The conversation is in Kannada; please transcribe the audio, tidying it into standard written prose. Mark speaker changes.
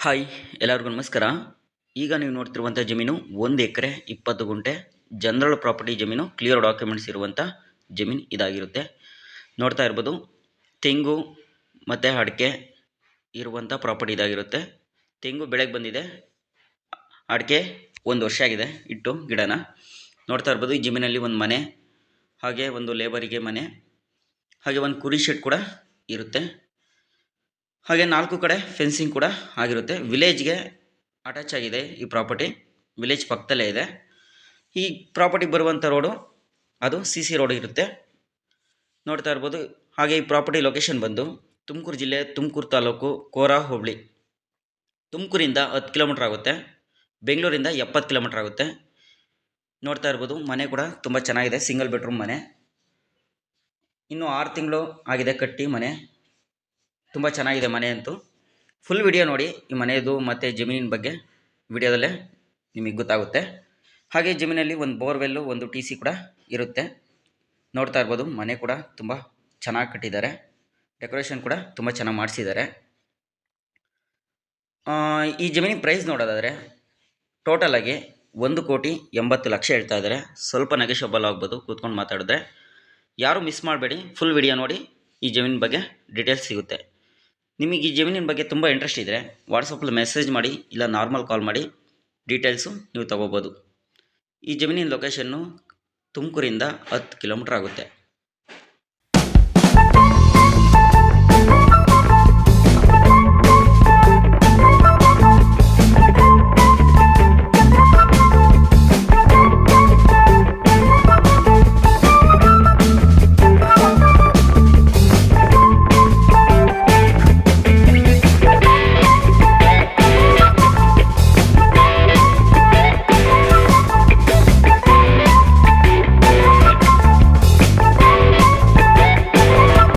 Speaker 1: ಹಾಯ್ ಎಲ್ಲರಿಗೂ ನಮಸ್ಕಾರ. ಈಗ ನೀವು ನೋಡ್ತಿರುವಂಥ ಜಮೀನು 1 ಎಕರೆ 20 ಗುಂಟೆ ಜನರಲ್ ಪ್ರಾಪರ್ಟಿ ಜಮೀನು, ಕ್ಲಿಯರ್ ಡಾಕ್ಯುಮೆಂಟ್ಸ್ ಇರುವಂಥ ಜಮೀನು ಇದಾಗಿರುತ್ತೆ. ನೋಡ್ತಾ ಇರ್ಬೋದು, ತೆಂಗು ಮತ್ತು ಅಡಿಕೆ ಇರುವಂಥ ಪ್ರಾಪರ್ಟಿ ಇದಾಗಿರುತ್ತೆ. ತೆಂಗು ಬೆಳೆಗೆ ಬಂದಿದೆ, ಅಡಿಕೆ 1 ವರ್ಷ ಆಗಿದೆ ಇಟ್ಟು ಗಿಡನ. ನೋಡ್ತಾ ಇರ್ಬೋದು, ಈ ಜಮೀನಲ್ಲಿ ಒಂದು ಮನೆ, ಹಾಗೆ ಒಂದು ಲೇಬರಿಗೆ ಮನೆ, ಹಾಗೆ ಒಂದು ಕುರಿ ಶೆಡ್ ಕೂಡ ಇರುತ್ತೆ. ಹಾಗೆ 4 ಕಡೆ ಫೆನ್ಸಿಂಗ್ ಕೂಡ ಆಗಿರುತ್ತೆ. ವಿಲೇಜ್ಗೆ ಅಟ್ಯಾಚ್ ಆಗಿದೆ ಈ ಪ್ರಾಪರ್ಟಿ, ವಿಲೇಜ್ ಪಕ್ಕದಲ್ಲೇ ಇದೆ. ಈ ಪ್ರಾಪರ್ಟಿಗೆ ಬರುವಂಥ ರೋಡು ಅದು ಸಿ ರೋಡ್ ಇರುತ್ತೆ, ನೋಡ್ತಾ ಇರ್ಬೋದು. ಹಾಗೆ ಈ ಪ್ರಾಪರ್ಟಿ ಲೊಕೇಶನ್ ಬಂದು ತುಮಕೂರು ಜಿಲ್ಲೆ, ತುಮಕೂರು ತಾಲೂಕು, ಕೋರಾ ಹೋಬಳಿ. ತುಮಕೂರಿಂದ 10 ಕಿಲೋಮೀಟ್ರ್ ಆಗುತ್ತೆ, ಬೆಂಗಳೂರಿಂದ 70 ಕಿಲೋಮೀಟ್ರ್ ಆಗುತ್ತೆ. ನೋಡ್ತಾ ಇರ್ಬೋದು, ಮನೆ ಕೂಡ ತುಂಬ ಚೆನ್ನಾಗಿದೆ, ಸಿಂಗಲ್ ಬೆಡ್ರೂಮ್ ಮನೆ. ಇನ್ನು 6 ತಿಂಗಳು ಆಗಿದೆ ಕಟ್ಟಿ ಮನೆ. ತುಂಬ ಚೆನ್ನಾಗಿದೆ ಮನೆ ಅಂತೂ. ಫುಲ್ ವಿಡಿಯೋ ನೋಡಿ ಈ ಮನೆಯದು ಮತ್ತು ಜಮೀನಿನ ಬಗ್ಗೆ ವಿಡಿಯೋದಲ್ಲೇ ನಿಮಗೆ ಗೊತ್ತಾಗುತ್ತೆ. ಹಾಗೆ ಜಮೀನಲ್ಲಿ ಒಂದು ಬೋರ್ವೆಲ್ಲು, ಒಂದು ಟಿ ಸಿ ಕೂಡ ಇರುತ್ತೆ. ನೋಡ್ತಾ ಇರ್ಬೋದು, ಮನೆ ಕೂಡ ತುಂಬ ಚೆನ್ನಾಗಿ ಕಟ್ಟಿದ್ದಾರೆ, ಡೆಕೋರೇಷನ್ ಕೂಡ ತುಂಬ ಚೆನ್ನಾಗಿ ಮಾಡಿಸಿದ್ದಾರೆ. ಈ ಜಮೀನಿನ ಪ್ರೈಸ್ ನೋಡೋದಾದರೆ ಟೋಟಲಾಗಿ 1,80,00,000 ಹೇಳ್ತಾ ಇದ್ದಾರೆ. ಸ್ವಲ್ಪ ನೆಗೋಷಿಯಬಲ್ ಆಗ್ಬೋದು ಕೂತ್ಕೊಂಡು ಮಾತಾಡಿದ್ರೆ. ಯಾರೂ ಮಿಸ್ ಮಾಡಬೇಡಿ, ಫುಲ್ ವಿಡಿಯೋ ನೋಡಿ, ಈ ಜಮೀನಿನ ಬಗ್ಗೆ ಡೀಟೇಲ್ಸ್ ಸಿಗುತ್ತೆ. ನಿಮಗೆ ಈ ಜಮೀನಿನ ಬಗ್ಗೆ ತುಂಬ ಇಂಟ್ರೆಸ್ಟ್ ಇದ್ದರೆ ವಾಟ್ಸಪ್ಪಲ್ಲಿ ಮೆಸೇಜ್ ಮಾಡಿ, ಇಲ್ಲ ನಾರ್ಮಲ್ ಕಾಲ್ ಮಾಡಿ ಡೀಟೇಲ್ಸು ನೀವು ತೊಗೋಬೋದು. ಈ ಜಮೀನಿನ ಲೊಕೇಶನ್ನು ತುಮಕೂರಿಂದ 10 ಕಿಲೋಮೀಟ್ರ್ ಆಗುತ್ತೆ.